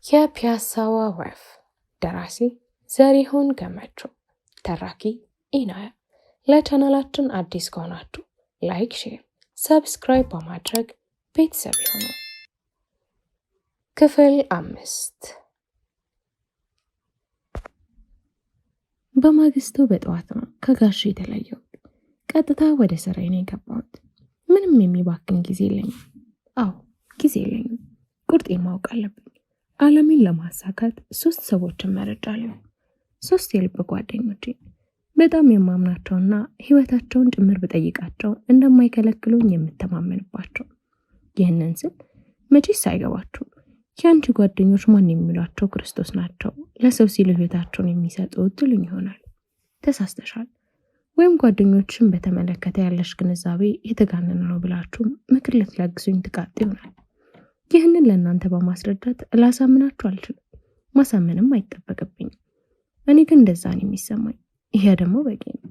የፒያሳዋ ወፍ ደራሲ ዘሪሁን ገመቹ፣ ተራኪ ኢናያ። ለቻናላችን አዲስ ከሆናችሁ ላይክ፣ ሼር፣ ሰብስክራይብ በማድረግ ቤተሰብ ይሁኑ። ክፍል 5። በማግስቱ በጠዋት ነው ከጋሽ የተለየሁት። ቀጥታ ወደ ስራዬ ነው የገባሁት። ምንም የሚባክን ጊዜ የለኝም። አዎ ጊዜ የለኝም። ቁርጤን ማወቅ አለብኝ። ዓለሜን ለማሳካት 3 ሰዎችን መርጫለሁ። 3 የልብ ጓደኞቼ፣ በጣም የማምናቸውና ህይወታቸውን ጭምር ብጠይቃቸው እንደማይከለክሉኝ የምተማመንባቸው። ይህንን ስል መቼስ አይገባችሁም። የአንቺ ጓደኞች ማን የሚሏቸው ክርስቶስ ናቸው፣ ለሰው ሲሉ ህይወታቸውን የሚሰጡ ትሉኝ ይሆናል። ተሳስተሻል። ወይም ጓደኞችን በተመለከተ ያለሽ ግንዛቤ የተጋነነ ነው ብላችሁ ምክር ልትለግሱኝ ትቃጥ ይሆናል። ይህንን ለእናንተ በማስረዳት ላሳምናችሁ አልችልም። ማሳመንም አይጠበቅብኝም። እኔ ግን እንደዛ ነው የሚሰማኝ። ይሄ ደግሞ በቂ ነው።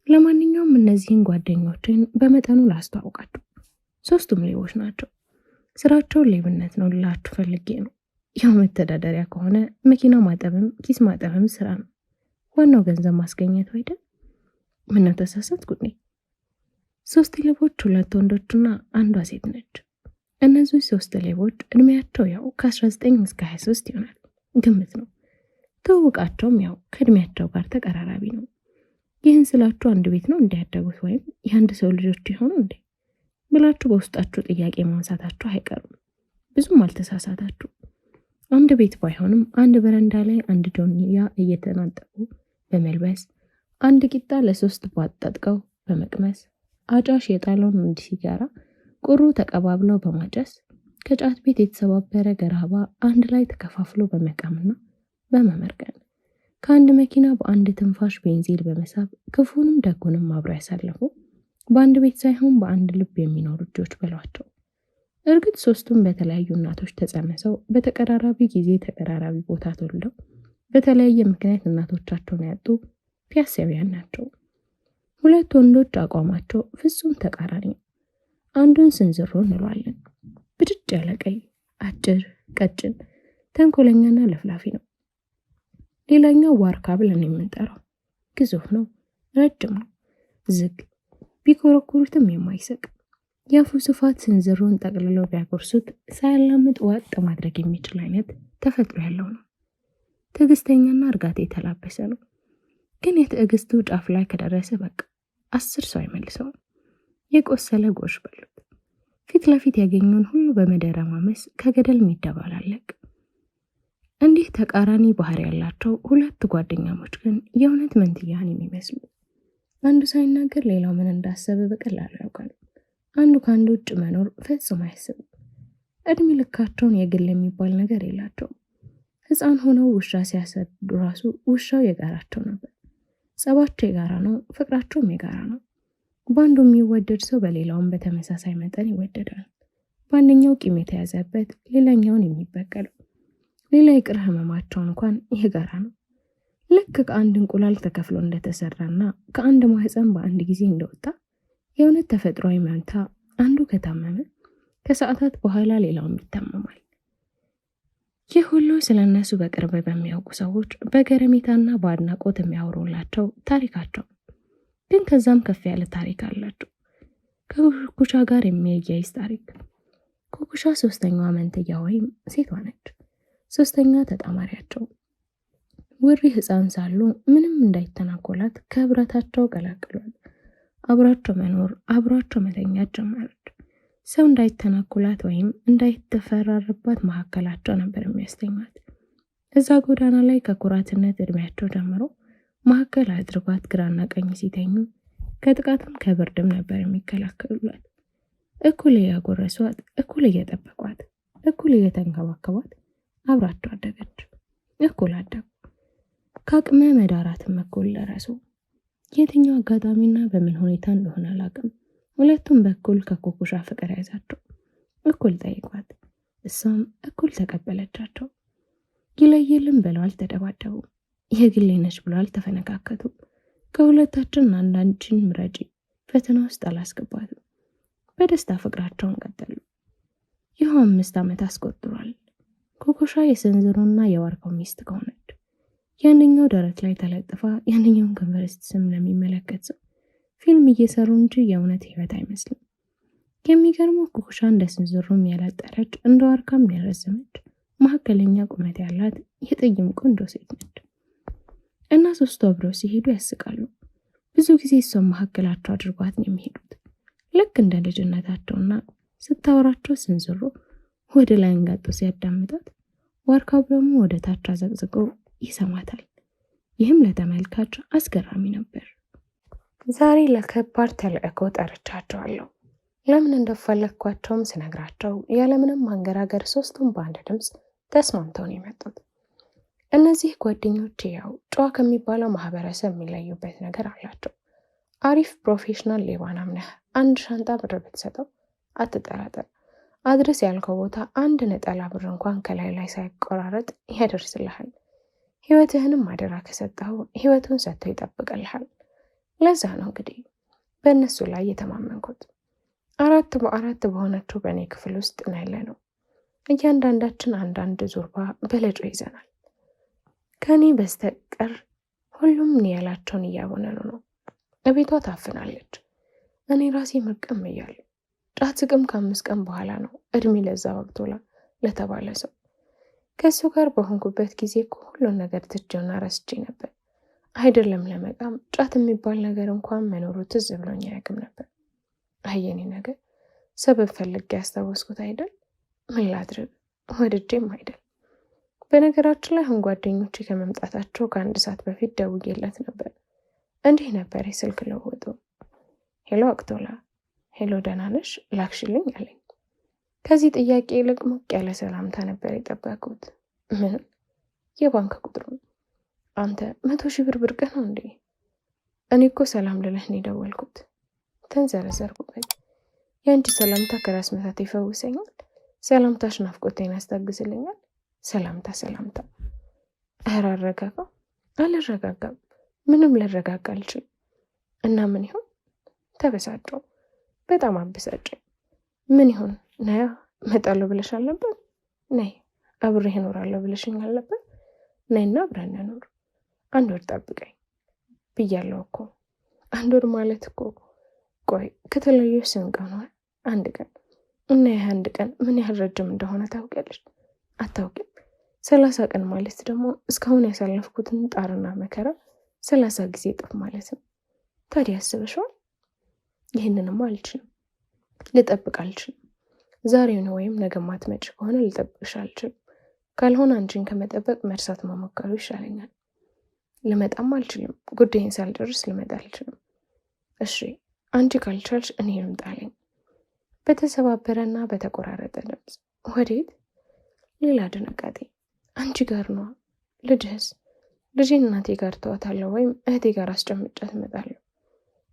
ለማንኛውም እነዚህን ጓደኞችን በመጠኑ ላስተዋውቃችሁ። 3ቱም ሌቦች ናቸው። ስራቸውን ሌብነት ነው ልላችሁ ፈልጌ ነው። ያው መተዳደሪያ ከሆነ መኪና ማጠብም ኪስ ማጠብም ስራ ነው። ዋናው ገንዘብ ማስገኘቱ አይደል? ምነው ተሳሳትኩኝ? 3 ሌቦች 2 ወንዶችና አንዷ ሴት ነች። እነዚህ 3 ሌቦች እድሜያቸው ያው ከ19 እስከ 23 ይሆናል። ግምት ነው። ትውውቃቸውም ያው ከእድሜያቸው ጋር ተቀራራቢ ነው። ይህን ስላችሁ አንድ ቤት ነው እንዲያደጉት ወይም የአንድ ሰው ልጆች ይሆኑ እንዴ ብላችሁ በውስጣችሁ ጥያቄ ማንሳታችሁ አይቀርም። ብዙም አልተሳሳታችሁ። አንድ ቤት ባይሆንም አንድ በረንዳ ላይ አንድ ጆንያ እየተናጠቁ በመልበስ አንድ ቂጣ ለ3 ባጣጥቀው በመቅመስ አጫሽ የጣለውን አንድ ሲጋራ ቁሩ ተቀባብለው በማጨስ ከጫት ቤት የተሰባበረ ገራባ አንድ ላይ ተከፋፍሎ በመቃምና በመመርቀን ከአንድ መኪና በአንድ ትንፋሽ ቤንዚል በመሳብ ክፉንም ደጉንም አብረው ያሳለፉ በአንድ ቤት ሳይሆን በአንድ ልብ የሚኖሩ ልጆች በሏቸው። እርግጥ 3ቱም በተለያዩ እናቶች ተጸንሰው በተቀራራቢ ጊዜ ተቀራራቢ ቦታ ተወልደው በተለያየ ምክንያት እናቶቻቸውን ያጡ ፒያሳውያን ናቸው። 2 ወንዶች አቋማቸው ፍጹም ተቃራኒ ነው። አንዱን ስንዝሮ እንለዋለን። ብድጭ ያለ ቀይ፣ አጭር፣ ቀጭን፣ ተንኮለኛና ለፍላፊ ነው። ሌላኛው ዋርካ ብለን የምንጠራው ግዙፍ ነው፣ ረጅም ነው፣ ዝግ፣ ቢኮረኩሩትም የማይሰቅ የአፉ ስፋት ስንዝሮን ጠቅልለው ቢያጎርሱት ሳያላምጥ ዋጥ ማድረግ የሚችል አይነት ተፈጥሮ ያለው ነው። ትዕግስተኛና እርጋታ የተላበሰ ነው። ግን የትዕግስቱ ጫፍ ላይ ከደረሰ በቃ 10 ሰው አይመልሰውም። የቆሰለ ጎሽ በሉት። ፊት ለፊት ያገኘውን ሁሉ በመደረማመስ ከገደል የሚደባላለቅ። እንዲህ ተቃራኒ ባህሪ ያላቸው 2 ጓደኛሞች ግን የእውነት መንትያን የሚመስሉ። አንዱ ሳይናገር ሌላው ምን እንዳሰበ በቀላሉ ያውቃል። አንዱ ከአንዱ ውጭ መኖር ፈጽሞ አያስብም። እድሜ ልካቸውን የግል የሚባል ነገር የላቸውም። ሕፃን ሆነው ውሻ ሲያሰዱ ራሱ ውሻው የጋራቸው ነበር። ጸባቸው የጋራ ነው፣ ፍቅራቸውም የጋራ ነው። በአንዱ የሚወደድ ሰው በሌላውም በተመሳሳይ መጠን ይወደዳል። በአንደኛው ቂም የተያዘበት ሌላኛውን የሚበቀለው፣ ሌላ ይቅር ህመማቸው እንኳን የጋራ ነው። ልክ ከአንድ እንቁላል ተከፍሎ እንደተሰራና ከአንድ ማህፀን በአንድ ጊዜ እንደወጣ የእውነት ተፈጥሯዊ መንታ አንዱ ከታመመ ከሰዓታት በኋላ ሌላውም ይታመማል። ይህ ሁሉ ስለነሱ በቅርብ በሚያውቁ ሰዎች በገረሜታና በአድናቆት የሚያወሩላቸው ታሪካቸው ግን ከዛም ከፍ ያለ ታሪክ አላቸው። ከኩኩሻ ጋር የሚያያይዝ ታሪክ። ኩኩሻ 3ኛዋ መንትያ ወይም ሴቷ ነች። 3ኛ ተጣማሪያቸው። ውሪ ሕፃን ሳሉ ምንም እንዳይተናኮላት ከህብረታቸው ቀላቅሏል። አብራቸው መኖር፣ አብራቸው መተኛት ጀመረች። ሰው እንዳይተናኮላት ወይም እንዳይተፈራረባት መካከላቸው ነበር የሚያስተኛት። እዛ ጎዳና ላይ ከኩራትነት እድሜያቸው ጀምሮ መካከል አድርጓት ግራና ቀኝ ሲተኙ ከጥቃትም ከብርድም ነበር የሚከላከሉላት። እኩል እያጎረሷት፣ እኩል እየጠበቋት፣ እኩል እየተንከባከቧት አብራቸው አደገች። እኩል አደጉ። ከአቅመ መዳራትም እኩል ደረሱ። የትኛው አጋጣሚና በምን ሁኔታ እንደሆነ አላውቅም። 2ቱም በኩል ከኩኩሻ ፍቅር ያዛቸው። እኩል ጠይቋት፣ እሷም እኩል ተቀበለቻቸው። ይለየልን ብለው አልተደባደቡም። የግሌ ነች ብሎ አልተፈነካከቱም። ከሁለታችን አንዳንችን ምረጪ ፈተና ውስጥ አላስገባትም። በደስታ ፍቅራቸውን ቀጠሉ። ይኸው 5 ዓመት አስቆጥሯል። ኮኮሻ የስንዝሮና የዋርካው ሚስት ከሆነች የአንደኛው ደረት ላይ ተለጥፋ የአንደኛውን ከንፈር ስትስም ለሚመለከት ሰው ፊልም እየሰሩ እንጂ የእውነት ህይወት አይመስልም። የሚገርመው ኮኮሻ እንደ ስንዝሮም ያላጠረች እንደ ዋርካም ያረዘመች መካከለኛ ቁመት ያላት የጠይም ቆንጆ ሴት ነች እና ሶስቱ አብረው ሲሄዱ ያስቃሉ። ብዙ ጊዜ እሷን መካከላቸው አድርጓት ነው የሚሄዱት። ልክ እንደ ልጅነታቸውና ስታወራቸው ስንዝሮ ወደ ላይ አንጋጦ ሲያዳምጣት፣ ዋርካው ደግሞ ወደ ታች አዘቅዝቆ ይሰማታል። ይህም ለተመልካች አስገራሚ ነበር። ዛሬ ለከባድ ተልእኮ ጠርቻቸዋለሁ። ለምን እንደፈለግኳቸውም ስነግራቸው ያለምንም ማንገራገር ሶስቱም በአንድ ድምፅ ተስማምተው ነው የመጡት። እነዚህ ጓደኞቼ ያው ጨዋ ከሚባለው ማህበረሰብ የሚለዩበት ነገር አላቸው። አሪፍ ፕሮፌሽናል ሌባናም ነህ፣ አንድ ሻንጣ ብር ብትሰጠው አትጠራጠር፣ አድረስ ያልከው ቦታ አንድ ነጠላ ብር እንኳን ከላይ ላይ ሳይቆራረጥ ያደርስልሃል። ህይወትህንም አደራ ከሰጠው ህይወቱን ሰጥቶ ይጠብቅልሃል። ለዛ ነው እንግዲህ በእነሱ ላይ የተማመንኩት። 4x4 በሆነችው በእኔ ክፍል ውስጥ ነው ያለነው። እያንዳንዳችን አንዳንድ ዙርባ በለጮ ይዘናል። ከኔ በስተቀር ሁሉም ያላቸውን እያቦነኑ ነው። እቤቷ ታፍናለች። እኔ ራሴ መቀም እያለሁ ጫት ስቅም ከ5 ቀን በኋላ ነው እድሜ ለዛ ወቅቶላ ለተባለ ሰው። ከሱ ጋር በሆንኩበት ጊዜ እኮ ሁሉን ነገር ትቼውና ረስቼ ነበር። አይደለም ለመቃም ጫት የሚባል ነገር እንኳን መኖሩ ትዝ ብሎኝ አያውቅም ነበር። አየኔ ነገር ሰበብ ፈልጌ ያስታወስኩት አይደል? ምን ላድርግ፣ ወድጄም አይደል። በነገራችን ላይ አሁን ጓደኞቼ ከመምጣታቸው ከ1 ሰዓት በፊት ደውዬለት ነበር። እንዲህ ነበር የስልክ ለውጡ። ሄሎ አክቶላ፣ ሄሎ ደህና ነሽ ላክሽልኝ አለኝ። ከዚህ ጥያቄ ይልቅ ሞቅ ያለ ሰላምታ ነበር የጠበቅኩት። ምንም የባንክ ቁጥሩ። አንተ 100,000 ብር ብርቅህ ነው እንዴ? እኔ እኮ ሰላም ልልህ ነው የደወልኩት። ተንዘረዘርኩበት። የአንቺ ሰላምታ ከራስ ምታት ይፈውሰኛል፣ ሰላምታሽ ናፍቆቴን ያስታግስልኛል። ሰላምታ። ኧረ አረጋጋ። አልረጋጋም፣ ምንም ልረጋጋ አልችልም። እና ምን ይሆን? ተበሳጨው፣ በጣም አበሳጨኝ። ምን ይሆን? ነያ መጣለሁ ብለሽ አልነበር? ነይ አብሬህ እኖራለሁ ብለሽኝ አልነበር? ነይና አብረን እንኖር፣ 1 ወር ጠብቀኝ ብያለሁ እኮ። 1 ወር ማለት እኮ ቆይ ከተለያዩ ስንት ቀን ነው? 1 ቀን። እና ይህ 1 ቀን ምን ያህል ረጅም እንደሆነ ታውቂያለሽ? አታውቂም? 30 ቀን ማለት ደግሞ እስካሁን ያሳለፍኩትን ጣርና መከራ 30 ጊዜ እጥፍ ማለት ነው። ታዲያ አስበሽዋል? ይህንንም አልችልም፣ ልጠብቅ አልችልም። ዛሬውን ወይም ነገ ማትመጪ ከሆነ ልጠብቅሽ አልችልም። ካልሆነ አንቺን ከመጠበቅ መርሳት መሞከሩ ይሻለኛል። ልመጣም አልችልም፣ ጉዳይን ሳልጨርስ ልመጣ አልችልም። እሺ አንቺ ካልቻልሽ እኔ ልምጣለኝ። በተሰባበረና በተቆራረጠ ድምፅ። ወዴት? ሌላ ድንጋጤ። አንቺ ጋር ነዋ። ልጅህስ? ልጄን እናቴ ጋር ተዋታለሁ ወይም እህቴ ጋር አስጨምጫት እመጣለሁ።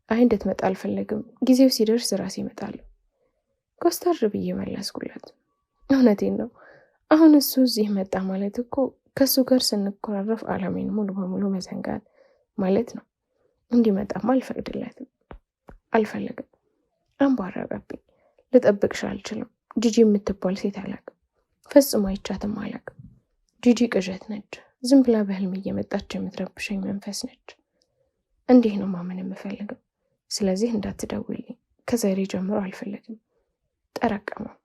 አይ እንድትመጣ አልፈለግም፣ ጊዜው ሲደርስ ራሴ እመጣለሁ። ኮስተር ብዬ መለስኩላት። እውነቴን ነው። አሁን እሱ እዚህ መጣ ማለት እኮ ከሱ ጋር ስንኮራረፍ ዓለሜን ሙሉ በሙሉ መዘንጋት ማለት ነው። እንዲመጣም አልፈልግም። አንቧረቀብኝ። ልጠብቅሽ አልችልም። ጂጂ የምትባል ሴት አላውቅም፣ ፈጽሞ አይቻትም አላውቅም። ጂጂ ቅዠት ነች። ዝም ብላ በህልም እየመጣች የምትረብሸኝ መንፈስ ነች። እንዲህ ነው ማመን የምፈልገው። ስለዚህ እንዳትደውልኝ፣ ከዛሬ ጀምሮ አልፈልግም። ጠረቀመው።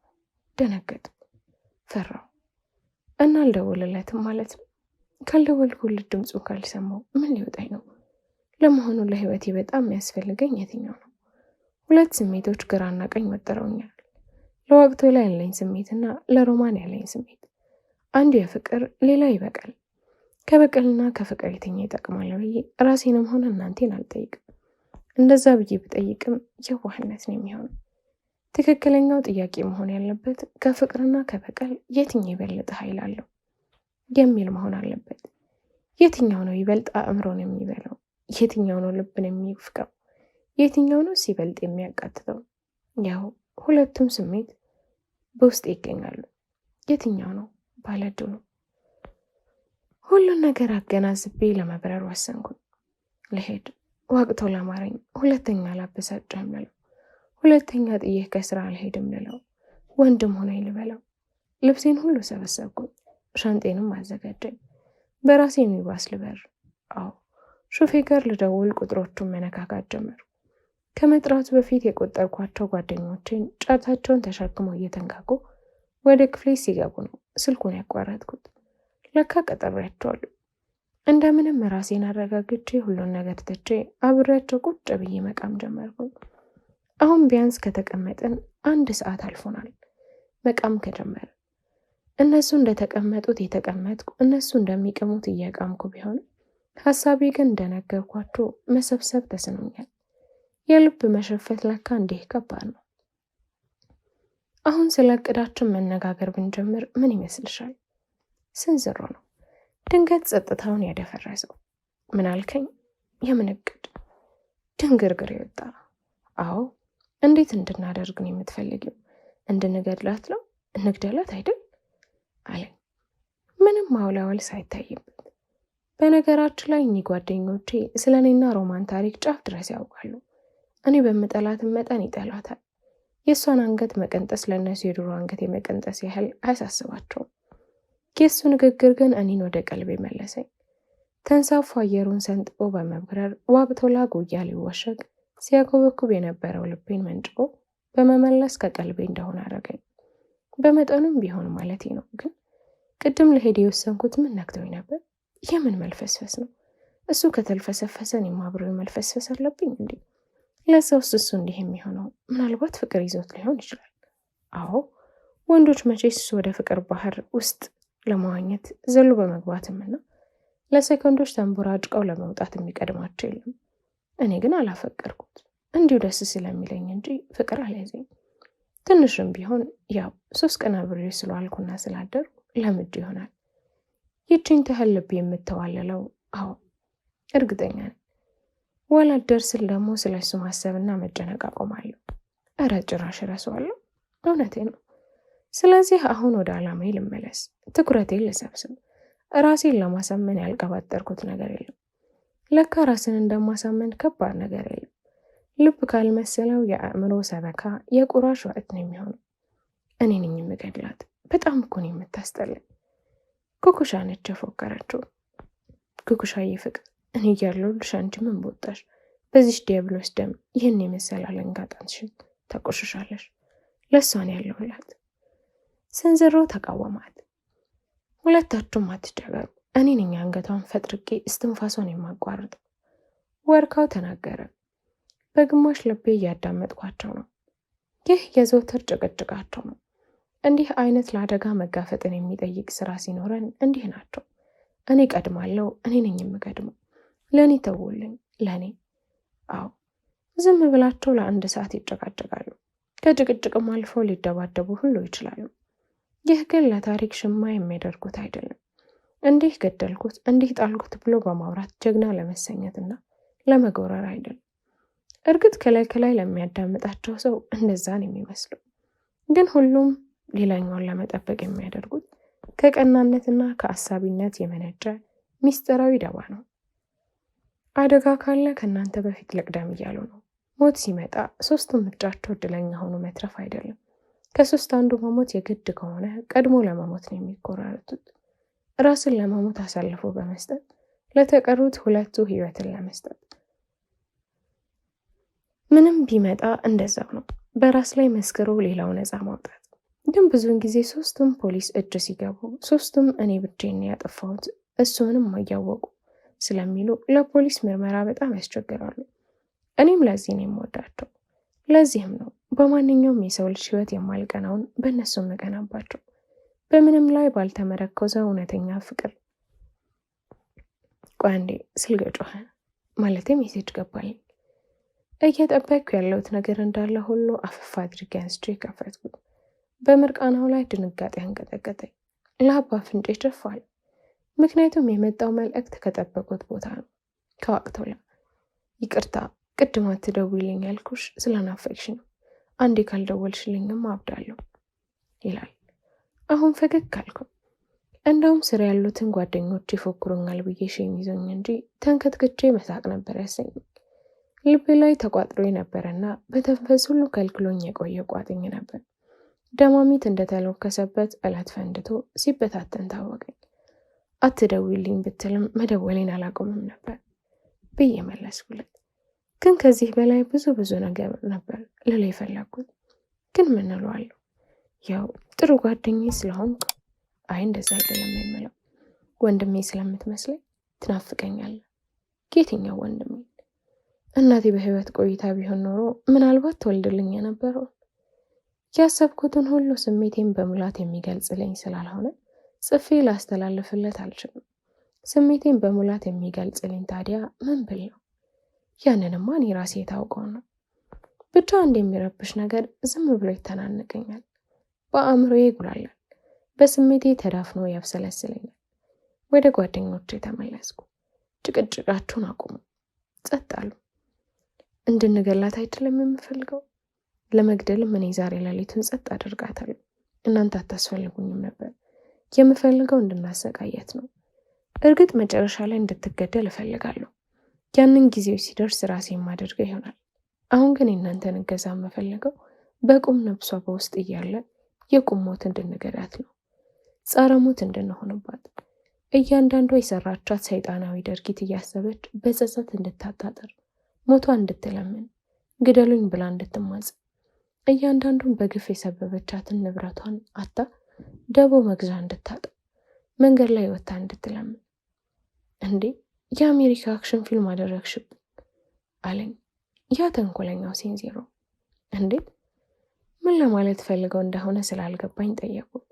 ደነገጥ፣ ፈራው እና አልደውልለትም ማለት ነው። ካልደወልኩለት ድምፁን ካልሰማው ምን ሊወጣኝ ነው? ለመሆኑ ለህይወቴ በጣም የሚያስፈልገኝ የትኛው ነው? 2 ስሜቶች ግራና ቀኝ ወጥረውኛል። ለወቅቱ ላይ ያለኝ ስሜትና ለሮማን ያለኝ ስሜት። አንዱ የፍቅር፣ ሌላ ይበቃል። ከበቀልና ከፍቅር የትኛው ይጠቅማል ብዬ ራሴንም ሆነ እናንተን አልጠይቅም። እንደዛ ብዬ ብጠይቅም የዋህነት ነው የሚሆነው። ትክክለኛው ጥያቄ መሆን ያለበት ከፍቅርና ከበቀል የትኛው ይበልጥ ኃይል አለው የሚል መሆን አለበት። የትኛው ነው ይበልጥ አእምሮን የሚበላው? የትኛው ነው ልብን የሚፍቀው? የትኛው ነው ሲበልጥ የሚያቃትተው? ያው ሁለቱም ስሜት በውስጥ ይገኛሉ። የትኛው ነው ባለድሉ? ሁሉን ነገር አገናዝቤ ለመብረር ወሰንኩኝ። ልሄድ ወቅቶ ለማረኝ። ሁለተኛ ላበሳጭህም ልለው፣ ሁለተኛ ጥዬህ ከስራ አልሄድም ልለው፣ ወንድም ሆነ ልበለው። ልብሴን ሁሉ ሰበሰብኩኝ። ሻንጤንም አዘጋጀኝ። በራሴ ሚኒባስ ልበር። አዎ ሾፌር ጋር ልደውል ቁጥሮቹን መነካካት ጀመሩ። ከመጥራቱ በፊት የቆጠርኳቸው ጓደኞቼን ጫታቸውን ተሸክመው እየተንጋጉ ወደ ክፍሌ ሲገቡ ነው ስልኩን ያቋረጥኩት። ለካ ቀጠሯቸዋለሁ። እንደምንም ራሴን አረጋግቼ ሁሉን ነገር ትቼ አብሬያቸው ቁጭ ብዬ መቃም ጀመርኩኝ። አሁን ቢያንስ ከተቀመጥን 1 ሰዓት አልፎናል። መቃም ከጀመረ እነሱ እንደተቀመጡት የተቀመጥኩ እነሱ እንደሚቀሙት እየቃምኩ ቢሆን ሐሳቤ ግን እንደነገርኳቸው መሰብሰብ ተስኖኛል። የልብ መሸፈት ለካ እንዲህ ከባድ ነው። አሁን ስለ እቅዳችን መነጋገር ብንጀምር ምን ይመስልሻል? ስንዝሮ ነው ድንገት ጸጥታውን ያደፈረሰው። ምን አልከኝ? የምን እቅድ? ድንግርግር ይወጣ። አዎ እንዴት እንድናደርግ ነው የምትፈልጊው? እንድንገድላት ነው? እንግደላት አይደል አለኝ፣ ምንም ማውላወል ሳይታይበት። በነገራችን ላይ እኚህ ጓደኞቼ ስለ እኔና ሮማን ታሪክ ጫፍ ድረስ ያውቃሉ። እኔ በምጠላትም መጠን ይጠላታል። የእሷን አንገት መቀንጠስ ለእነሱ የድሮ አንገት የመቀንጠስ ያህል አያሳስባቸውም። የእሱ ንግግር ግን እኔን ወደ ቀልቤ መለሰኝ። ተንሳፎ አየሩን ሰንጥቆ በመብረር ዋብቶላ ጉያ ሊወሸቅ ሲያኮበኩብ የነበረው ልቤን መንጭቆ በመመለስ ከቀልቤ እንደሆነ አረገኝ። በመጠኑም ቢሆን ማለቴ ነው። ግን ቅድም ለሄድ የወሰንኩት ምን ነክቶኝ ነበር? የምን መልፈስፈስ ነው? እሱ ከተልፈሰፈሰ እኔም አብሮ መልፈስፈስ አለብኝ እንዴ? ለሰውስ እሱ እንዲህ የሚሆነው ምናልባት ፍቅር ይዞት ሊሆን ይችላል። አዎ ወንዶች መቼስ ወደ ፍቅር ባህር ውስጥ ለመዋኘት ዘሎ በመግባትምና ለሴኮንዶች ተንቦራጭቀው ለመውጣት የሚቀድማቸው የለም። እኔ ግን አላፈቀርኩት፣ እንዲሁ ደስ ስለሚለኝ እንጂ ፍቅር አልያዘኝ። ትንሽም ቢሆን ያው 3 ቀን አብሬ ስለዋልኩና ስላደርኩ ለምድ ይሆናል። ይህችን ታህል ልብ የምተዋለለው አዎ እርግጠኛ ነኝ። ዋላደር ስል ደግሞ ስለሱ ማሰብና መጨነቅ አቆማለሁ። እረ ጭራሽ እረሳዋለሁ። እውነቴ ነው። ስለዚህ አሁን ወደ ዓላማዬ ልመለስ፣ ትኩረቴን ልሰብስብ። ራሴን ለማሳመን ያልቀባጠርኩት ነገር የለም። ለካ ራስን እንደማሳመን ከባድ ነገር የለም። ልብ ካልመሰለው የአእምሮ ሰበካ የቁራሽ ወቅት ነው የሚሆነው። እኔ ነኝ የምገድላት። በጣም እኮ ነው የምታስጠላኝ። ኩኩሻ ነች የፎከረችው። ኩኩሻዬ ፍቅር፣ እኔ እያለሁልሽ አንቺ ምን ቦጣሽ? በዚሽ ዲያብሎስ ደም ይህን የመሰለ አለንጋ ጣትሽን ተቆሽሻለሽ። ለእሷን ያለሁላት። ሰንዝሮ ተቃወማት። ሁለታችሁም አትጨበሩ፣ እኔ ነኝ አንገቷን ፈጥርቄ እስትንፋሷን የማቋርጠው። ወርካው ተናገረ። በግማሽ ልቤ እያዳመጥኳቸው ነው። ይህ የዘውትር ጭቅጭቃቸው ነው። እንዲህ አይነት ለአደጋ መጋፈጥን የሚጠይቅ ስራ ሲኖረን እንዲህ ናቸው። እኔ ቀድማለሁ፣ እኔ ነኝ የምቀድመው፣ ለእኔ ተውልኝ፣ ለእኔ። አዎ ዝም ብላቸው ለ1 ሰዓት ይጨቃጨቃሉ። ከጭቅጭቅም አልፈው ሊደባደቡ ሁሉ ይችላሉ። ይህ ግን ለታሪክ ሽማ የሚያደርጉት አይደለም። እንዲህ ገደልኩት፣ እንዲህ ጣልኩት ብሎ በማውራት ጀግና ለመሰኘትና ለመጎረር አይደለም። እርግጥ ከላይ ከላይ ለሚያዳምጣቸው ሰው እንደዛን የሚመስለው፣ ግን ሁሉም ሌላኛውን ለመጠበቅ የሚያደርጉት ከቀናነትና ከአሳቢነት የመነጨ ሚስጥራዊ ደባ ነው። አደጋ ካለ ከእናንተ በፊት ልቅደም እያሉ ነው። ሞት ሲመጣ 3ቱም ምርጫቸው እድለኛ ሆኖ መትረፍ አይደለም። ከ3 አንዱ መሞት የግድ ከሆነ ቀድሞ ለመሞት ነው የሚቆራረጡት። ራስን ለመሞት አሳልፎ በመስጠት ለተቀሩት 2ቱ ህይወትን ለመስጠት። ምንም ቢመጣ እንደዛው ነው። በራስ ላይ መስክሮ ሌላው ነፃ ማውጣት። ግን ብዙውን ጊዜ 3ቱም ፖሊስ እጅ ሲገቡ 3ቱም እኔ ብቻዬን ያጠፋሁት እሱ ምንም አያወቁ ስለሚሉ ለፖሊስ ምርመራ በጣም ያስቸግራሉ። እኔም ለዚህ ነው የምወዳቸው። ለዚህም ነው በማንኛውም የሰው ልጅ ህይወት የማልቀናውን በእነሱ መቀናባቸው። በምንም ላይ ባልተመረኮዘ እውነተኛ ፍቅር። ቆይ አንዴ ስልክ ጮኸ፣ ማለቴ ሜሴጅ ገባልኝ። እየጠበቅኩ ያለሁት ነገር እንዳለ ሁሉ አፍፋ አድርጌ አንስቼ ከፈትኩት። በምርቃናው ላይ ድንጋጤ አንቀጠቀጠኝ። ለአባ ፍንጬ ጨፋል። ምክንያቱም የመጣው መልእክት ከጠበቁት ቦታ ነው፣ ከዋቅቶላ። ይቅርታ ቅድም አትደውይልኝ ያልኩሽ ስለናፈቅሽ ነው። አንዴ ካልደወልሽልኝም አብዳለሁ ይላል። አሁን ፈገግ አልኩ። እንደውም ስር ያሉትን ጓደኞች ይፎክሩኛል ብዬ ሼም ይዞኝ እንጂ ተንከትክቼ መሳቅ ነበር ያሰኝ። ልቤ ላይ ተቋጥሮ የነበረና በተንፈስ ሁሉ ከልክሎኝ የቆየ ቋጥኝ ነበር። ደማሚት እንደተለከሰበት እለት ፈንድቶ ሲበታተን ታወቀኝ። አትደውይልኝ ብትልም መደወሌን አላቆምም ነበር ብዬ መለስኩለት። ግን ከዚህ በላይ ብዙ ነገር ነበር ልል የፈለግኩት። ግን ምን እለዋለሁ? ያው ጥሩ ጓደኛዬ ስለሆንኩ። አይ እንደዛ አይደለም የምለው፣ ወንድሜ ስለምትመስለኝ ትናፍቀኛለህ። የትኛው ወንድሜ? እናቴ በህይወት ቆይታ ቢሆን ኖሮ ምናልባት ትወልድልኝ የነበረው። ያሰብኩትን ሁሉ ስሜቴን በሙላት የሚገልጽልኝ ስላልሆነ ጽፌ ላስተላልፍለት አልችልም። ስሜቴን በሙላት የሚገልጽልኝ ታዲያ ምን ብል ነው? ያንንማ እኔ ራሴ የታውቀው ነው። ብቻ አንድ የሚረብሽ ነገር ዝም ብሎ ይተናነቀኛል፣ በአእምሮዬ ይጉላላል፣ በስሜቴ ተዳፍኖ ያብሰለስለኛል። ወደ ጓደኞቼ ተመለስኩ። ጭቅጭቃችሁን አቁሙ፣ ጸጥ አሉ። እንድንገላት አይደለም የምፈልገው? ለመግደልም እኔ ዛሬ ሌሊቱን ጸጥ አድርጋታለሁ። እናንተ አታስፈልጉኝም ነበር። የምፈልገው እንድናሰቃየት ነው። እርግጥ መጨረሻ ላይ እንድትገደል እፈልጋለሁ። ያንን ጊዜው ሲደርስ ራሴ የማደርገው ይሆናል። አሁን ግን የእናንተን እገዛ የምፈልገው በቁም ነብሷ በውስጥ እያለ የቁም ሞት እንድንገዳት ነው። ጸረ ሞት እንድንሆንባት፣ እያንዳንዷ የሰራቻት ሰይጣናዊ ድርጊት እያሰበች በጸጸት እንድታጣጥር፣ ሞቷ እንድትለምን፣ ግደሉኝ ብላ እንድትማጽ፣ እያንዳንዱን በግፍ የሰበበቻትን ንብረቷን አታ ደቦ መግዣ እንድታጣ፣ መንገድ ላይ ወጥታ እንድትለምን። እንዴ የአሜሪካ አክሽን ፊልም አደረግሽብን አለኝ ያ ተንኮለኛው ሴንዜሮ። እንዴት? ምን ለማለት ፈልገው እንደሆነ ስላልገባኝ ጠየቁት።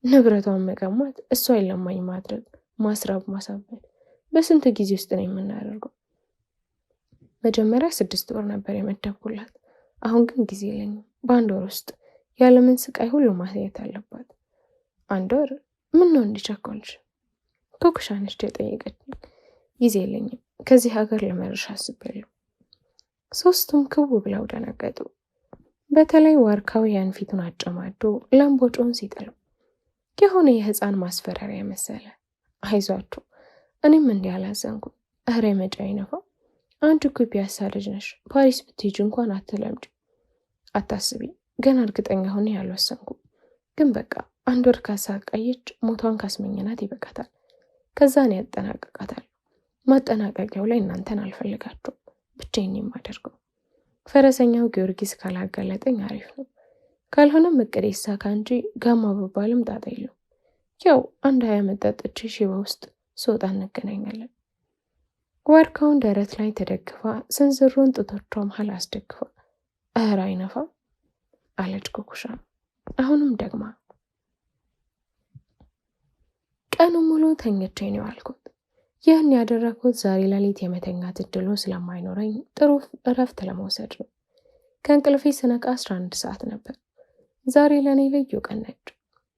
ንብረቷን መቀማት፣ እሷ የለማኝ ማድረግ፣ ማስራብ፣ ማሳበድ በስንት ጊዜ ውስጥ ነው የምናደርገው? መጀመሪያ 6 ወር ነበር የመደብኩላት። አሁን ግን ጊዜ የለኝም። በ1 ወር ውስጥ ያለምን ስቃይ ሁሉ ማሳየት አለባት። 1 ወር? ምን ነው እንዲቸኮልሽ? ኮኩሻነች የጠየቀችኝ። ጊዜ የለኝም፣ ከዚህ ሀገር ለመርሻ አስቤያለሁ። ሶስቱም ክው ብለው ደነገጡ። በተለይ ዋርካው ያን ፊቱን አጨማዶ ላምቦጮን ሲጥለው የሆነ የህፃን ማስፈራሪያ መሰለ። አይዟችሁ፣ እኔም እንዲህ አላዘንኩም። እህሬ መጫ ይነፋው። አንቺ እኮ ፒያሳ ልጅ ነሽ፣ ፓሪስ ብትሄጂ እንኳን አትለምጪ። አታስቢ፣ ገና እርግጠኛ ሆኜ ያልወሰንኩም። ግን በቃ 1 ወር ካሳቃየች ሞቷን ካስመኘናት ይበቃታል። ከዛን ያጠናቅቃታል። ማጠናቀቂያው ላይ እናንተን አልፈልጋችሁም፣ ብቻዬን የማደርገው። ፈረሰኛው ጊዮርጊስ ካላገለጠኝ አሪፍ ነው። ካልሆነም እቅዴ ይሳካ እንጂ ጋማ በባልም ጣጣ የለው። ያው 1 መጠጥቼ ሽባ ውስጥ ስወጣ እንገናኛለን። ዋርካውን ደረት ላይ ተደግፋ ስንዝሩን ጡቶቿ መሃል አስደግፋ እህር አይነፋ አለች ኩኩሻ አሁንም ደግማ። ቀኑ ሙሉ ተኝቼ ነው ያልኩት። ይህን ያደረኩት ዛሬ ሌሊት የመተኛት እድሉ ስለማይኖረኝ ጥሩ እረፍት ለመውሰድ ነው። ከእንቅልፌ ስነቃ 11 ሰዓት ነበር። ዛሬ ለኔ ልዩ ቀን ነች፣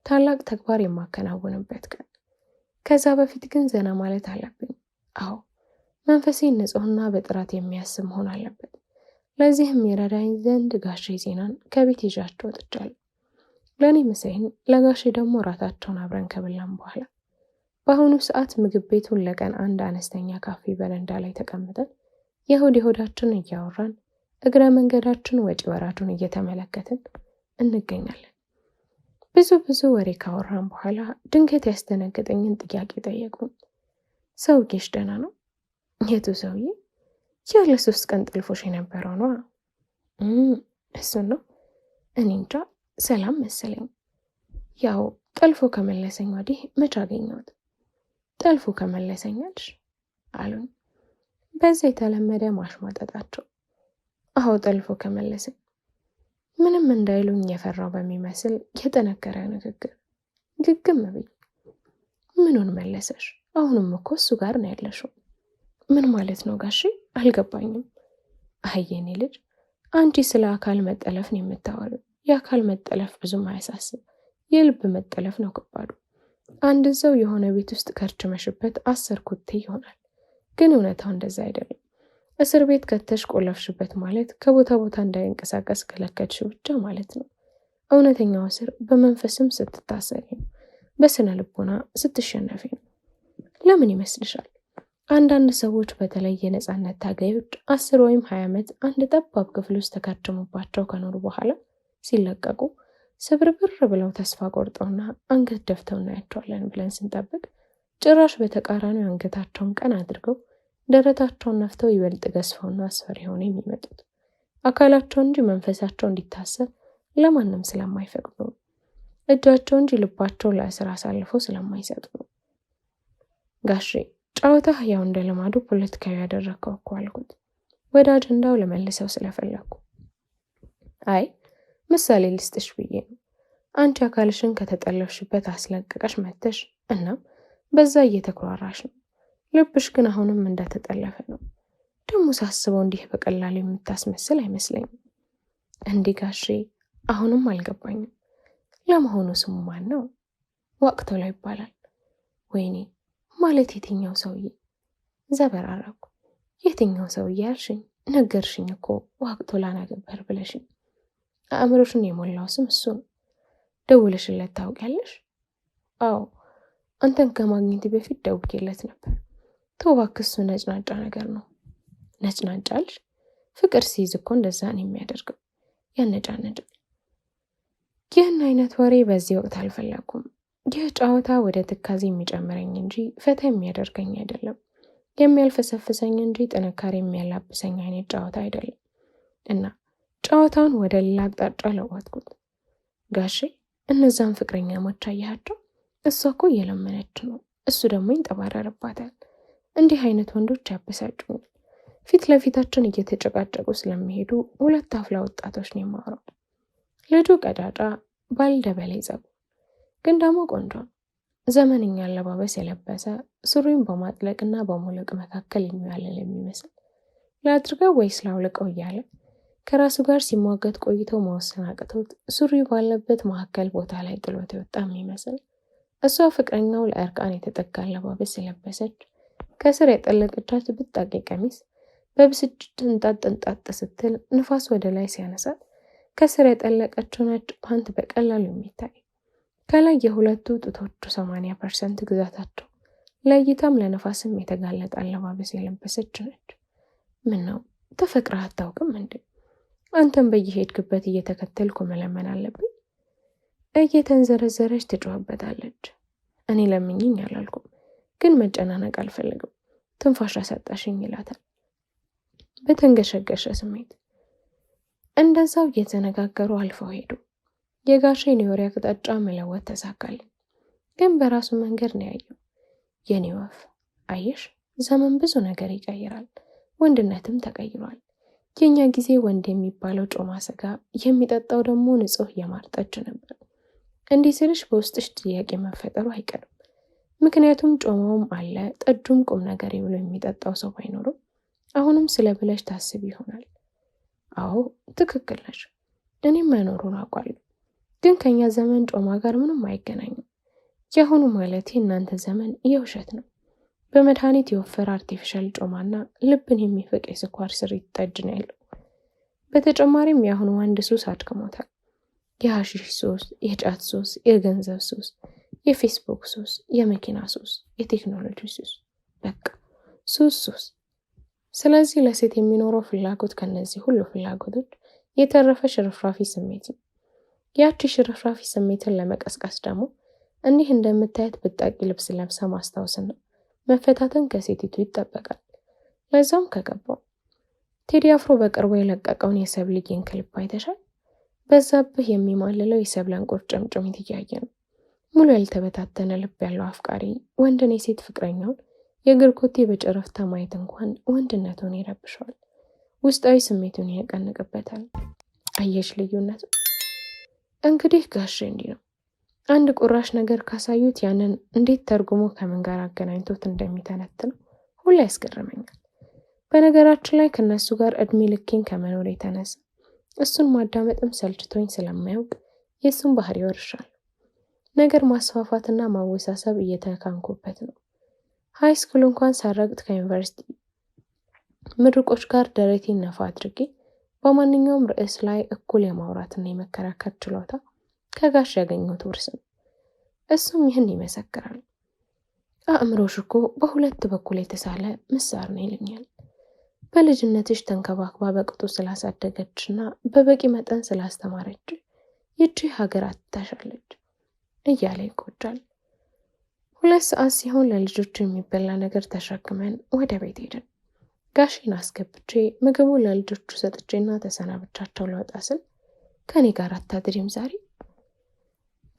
ታላቅ ተግባር የማከናውንበት ቀን። ከዛ በፊት ግን ዘና ማለት አለብኝ። አዎ መንፈሴን ንጹህና በጥራት የሚያስብ መሆን አለበት። ለዚህም የረዳኝ ዘንድ ጋሼ ዜናን ከቤት ይዣቸው ወጥቻለሁ። ለኔ ምሳዬን፣ ለጋሼ ደግሞ ራታቸውን አብረን ከበላን በኋላ በአሁኑ ሰዓት ምግብ ቤቱን ለቀን አንድ አነስተኛ ካፌ በረንዳ ላይ ተቀምጠን የሆዳችን እያወራን እግረ መንገዳችን ወጪ ወራጁን እየተመለከትን እንገኛለን። ብዙ ወሬ ካወራን በኋላ ድንገት ያስደነገጠኝን ጥያቄ ጠየቁኝ። ሰውዬሽ ደህና ነው? የቱ ሰውዬ? ያለ 3 ቀን ጥልፎሽ የነበረው ነው። እሱን ነው? እኔ እንጃ፣ ሰላም መሰለኝ። ያው ጠልፎ ከመለሰኝ ወዲህ መች አገኘሁት። ጠልፎ ከመለሰኛልሽ አሉኝ በዛ የተለመደ ማሽሟጠጣቸው። አዎ ጠልፎ ከመለሰኝ። ምንም እንዳይሉኝ የፈራው በሚመስል የጠነከረ ንግግር ግግም ብዬ ምኑን መለሰሽ? አሁንም እኮ እሱ ጋር ነው ያለሽው። ምን ማለት ነው ጋሼ? አልገባኝም። አየኔ ልጅ፣ አንቺ ስለ አካል መጠለፍ ነው የምታወሪው። የአካል መጠለፍ ብዙም አያሳስብ፣ የልብ መጠለፍ ነው ከባዱ። አንድ ሰው የሆነ ቤት ውስጥ ከርችመሽበት 10 ኩቴ ይሆናል። ግን እውነታው እንደዛ አይደለም። እስር ቤት ከተሽ ቆለፍሽበት ማለት ከቦታ ቦታ እንዳይንቀሳቀስ ከለከልሽ ብቻ ማለት ነው። እውነተኛው እስር በመንፈስም ስትታሰሪ ነው፣ በስነ ልቦና ስትሸነፊ ነው። ለምን ይመስልሻል? አንዳንድ ሰዎች በተለይ የነጻነት ታጋዮች 10 ወይም 20 ዓመት አንድ ጠባብ ክፍል ውስጥ ተካድመውባቸው ከኖሩ በኋላ ሲለቀቁ ስብርብር ብለው ተስፋ ቆርጠውና አንገት ደፍተው እናያቸዋለን ብለን ስንጠብቅ ጭራሽ በተቃራኒው አንገታቸውን ቀና አድርገው ደረታቸውን ነፍተው ይበልጥ ገዝፈውና አስፈሪ ሆነው የሚመጡት አካላቸው እንጂ መንፈሳቸው እንዲታሰር ለማንም ስለማይፈቅዱ ነው። እጃቸው እንጂ ልባቸውን ለእስር አሳልፈው ስለማይሰጡ ነው። ጋሼ ጨዋታ ያው እንደ ልማዱ ፖለቲካዊ ያደረከው እኮ አልኩት፣ ወደ አጀንዳው ለመልሰው ስለፈለኩ። አይ ምሳሌ ልስጥሽ ብዬ ነው። አንቺ አካልሽን ከተጠለፍሽበት አስለቅቀሽ መተሽ እናም በዛ እየተኩራራሽ ነው። ልብሽ ግን አሁንም እንደተጠለፈ ነው። ደግሞ ሳስበው እንዲህ በቀላሉ የምታስመስል አይመስለኝም። እንዲህ ጋሼ አሁንም አልገባኝም። ለመሆኑ ስሙ ማን ነው? ዋቅቶላ ይባላል። ወይኔ ማለት የትኛው ሰውዬ? ዘበራረኩ። የትኛው ሰውዬ ያልሽኝ? ነገርሽኝ እኮ ዋቅቶላ ነበር ብለሽኝ። አእምሮሽን የሞላው ስም እሱ ነው። ደውለሽለት ታውቂያለሽ? አዎ አንተን ከማግኘት በፊት ደውዬለት ነበር። ተው እባክህ፣ እሱ ነጭናጫ ነገር ነው። ነጭናጫልሽ? ፍቅር ሲይዝ እኮ እንደዛ ነው የሚያደርገው፣ ያነጫነጫል። ይህን አይነት ወሬ በዚህ ወቅት አልፈለኩም። ይህ ጨዋታ ወደ ትካዜ የሚጨምረኝ እንጂ ፈታ የሚያደርገኝ አይደለም። የሚያልፈሰፍሰኝ እንጂ ጥንካሬ የሚያላብሰኝ አይነት ጨዋታ አይደለም። እና ጨዋታውን ወደ ሌላ አቅጣጫ ለወጥኩት። ጋሼ እነዛን ፍቅረኛሞች አያቸው? እሷ እኮ እየለመነች ነው፣ እሱ ደግሞ ይንጠባረርባታል። እንዲህ አይነት ወንዶች ያበሳጩኛል። ፊት ለፊታችን እየተጨቃጨቁ ስለሚሄዱ ሁለት አፍላ ወጣቶች ነው የማወራው። ልጁ ቀጫጫ ባልደበሌ ጸጉር ግን ደግሞ ቆንጆ ነው። ዘመንኛ አለባበስ የለበሰ ሱሪውን በማጥለቅና በሞለቅ መካከል የሚያለል የሚመስል ላድርገው ወይስ ላውልቀው እያለ ከራሱ ጋር ሲሟገት ቆይተው መወሰን አቅቶት ሱሪው ባለበት መካከል ቦታ ላይ ጥሎት የወጣ የሚመስል። እሷ ፍቅረኛው ለእርቃን የተጠጋ አለባበስ የለበሰች ከስር የጠለቀቻት ብጣቂ ቀሚስ በብስጭት እንጣጥ ስትል ንፋስ ወደ ላይ ሲያነሳት ከስር የጠለቀችው ነጭ ፓንት በቀላሉ የሚታይ ከላይ የሁለቱ ጡቶቹ 80% ግዛታቸው ለእይታም ለነፋስም የተጋለጠ አለባበስ የለበሰች ነች። ምን ነው ተፈቅረህ አታውቅም እንዴ? አንተም በየሄድክበት እየተከተልኩ መለመን አለብኝ? እየተንዘረዘረች ትጮህበታለች። እኔ ለምኝኝ አላልኩም፣ ግን መጨናነቅ አልፈልግም፣ ትንፋሽ አሳጣሽኝ ይላታል በተንገሸገሸ ስሜት። እንደዛው እየተነጋገሩ አልፈው ሄዱ። የጋሼን የወሬ አቅጣጫ መለወጥ ተሳካልኝ፣ ግን በራሱ መንገድ ነው ያየው። የኔ ወፍ አየሽ፣ ዘመን ብዙ ነገር ይቀይራል፣ ወንድነትም ተቀይሯል። የኛ ጊዜ ወንድ የሚባለው ጮማ ስጋ፣ የሚጠጣው ደግሞ ንጹህ የማር ጠጅ ነበር። እንዲህ ስልሽ በውስጥሽ ጥያቄ መፈጠሩ አይቀርም። ምክንያቱም ጮማውም አለ፣ ጠጁም ቁም ነገር ብሎ የሚጠጣው ሰው ባይኖርም አሁንም ስለ ብለሽ ታስብ ይሆናል። አዎ ትክክል ነሽ፣ እኔም መኖሩን አውቃለሁ። ግን ከኛ ዘመን ጮማ ጋር ምንም አይገናኝም። የአሁኑ ማለት እናንተ ዘመን የውሸት ነው። በመድኃኒት የወፈረ አርቲፊሻል ጮማና ልብን የሚፈቅ የስኳር ስሪት ጠጅ ነው ያለው። በተጨማሪም የአሁኑ ወንድ ሱስ አድክሞታል። የሐሺሽ ሱስ፣ የጫት ሱስ፣ የገንዘብ ሱስ፣ የፌስቡክ ሱስ፣ የመኪና ሱስ፣ የቴክኖሎጂ ሱስ፣ በቃ ሱስ። ስለዚህ ለሴት የሚኖረው ፍላጎት ከነዚህ ሁሉ ፍላጎቶች የተረፈ ሽርፍራፊ ስሜት ነው። ያቺ ሽርፍራፊ ስሜትን ለመቀስቀስ ደግሞ እንዲህ እንደምታየት ብጣቂ ልብስ ለብሳ ማስታወስና መፈታተን ከሴቲቱ ይጠበቃል። ለዛም ከገባው ቴዲ አፍሮ በቅርቡ የለቀቀውን የሰብልዬን ክሊፕ አይተሻል? በዛብህ የሚማልለው የሰብለን ቁርጭምጭሚት እያየ ነው። ሙሉ ያልተበታተነ ልብ ያለው አፍቃሪ ወንድን የሴት ፍቅረኛውን የእግር ኮቴ በጨረፍታ ማየት እንኳን ወንድነቱን ይረብሸዋል፣ ውስጣዊ ስሜቱን ያቀንቅበታል። አየሽ ልዩነቱ? እንግዲህ ጋሼ እንዲህ ነው። አንድ ቁራሽ ነገር ካሳዩት ያንን እንዴት ተርጉሞ ከምን ጋር አገናኝቶት እንደሚተነትነው ሁሉ ያስገርመኛል። በነገራችን ላይ ከነሱ ጋር እድሜ ልኬን ከመኖር የተነሳ እሱን ማዳመጥም ሰልችቶኝ ስለማያውቅ የእሱን ባህሪ ወርሻለሁ። ነገር ማስፋፋትና ማወሳሰብ እየተካንኩበት ነው። ሃይ ስኩል እንኳን ሳረግጥ ከዩኒቨርሲቲ ምርቆች ጋር ደረቴን ነፋ አድርጌ በማንኛውም ርዕስ ላይ እኩል የማውራትና የመከራከር ችሎታ ከጋሽ ያገኘሁት ውርስ ነው። እሱም ይህን ይመሰክራል። አእምሮሽ እኮ በሁለት በኩል የተሳለ ምሳር ነው ይለኛል። በልጅነትሽ ተንከባክባ በቅጡ ስላሳደገችና በበቂ መጠን ስላስተማረች ይቺ ሀገር አትታሻለች እያለ ይቆጫል። 2 ሰዓት ሲሆን ለልጆቹ የሚበላ ነገር ተሸክመን ወደ ቤት ሄድን። ጋሼን አስገብቼ ምግቡ ለልጆቹ ሰጥቼና ተሰናብቻቸው ለወጣ ስል ከኔ ጋር አታድሪም ዛሬ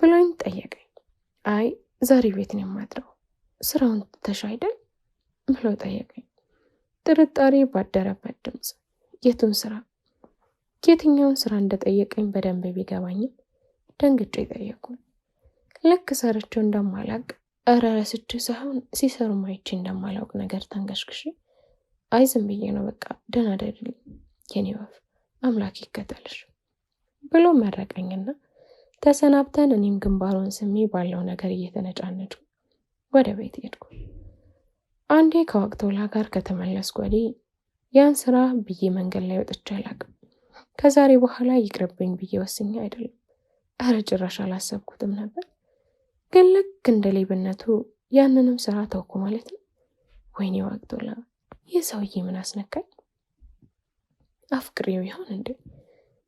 ብሎኝ ጠየቀኝ። አይ ዛሬ ቤት ነው የማድረው፣ ስራውን ትተሽ አይደል ብሎ ጠየቀኝ። ጥርጣሬ ባደረበት ድምፅ የቱን ስራ? የትኛውን ስራ እንደጠየቀኝ በደንብ ቢገባኝም ደንግጬ ጠየቁኝ። ልክ ሰርቼው እንደማላውቅ እረ ረስቼው ሳይሆን ሲሰሩ ማይቼ እንደማላውቅ ነገር ተንገሽግሼ አይ ዝም ብዬ ነው በቃ ደህና አይደለም የኔ ወፍ አምላክ ይከተልሽ ብሎ መረቀኝና ተሰናብተን እኔም ግንባሩን ስሜ ባለው ነገር እየተነጫነጭኩ ወደ ቤት ሄድኩ። አንዴ ከወቅቶላ ጋር ከተመለስኩ ወዲህ ያን ስራ ብዬ መንገድ ላይ ወጥቼ አላውቅም። ከዛሬ በኋላ ይቅርብኝ ብዬ ወስኜ አይደለም፣ እረ ጭራሽ አላሰብኩትም ነበር። ግን ልክ እንደ ሌብነቱ ያንንም ስራ ተውኩ ማለት ነው። ወይኔ ወቅቶላ ይህ ሰውዬ ምን አስነካኝ? አፍቅሬው ይሆን እንዴ?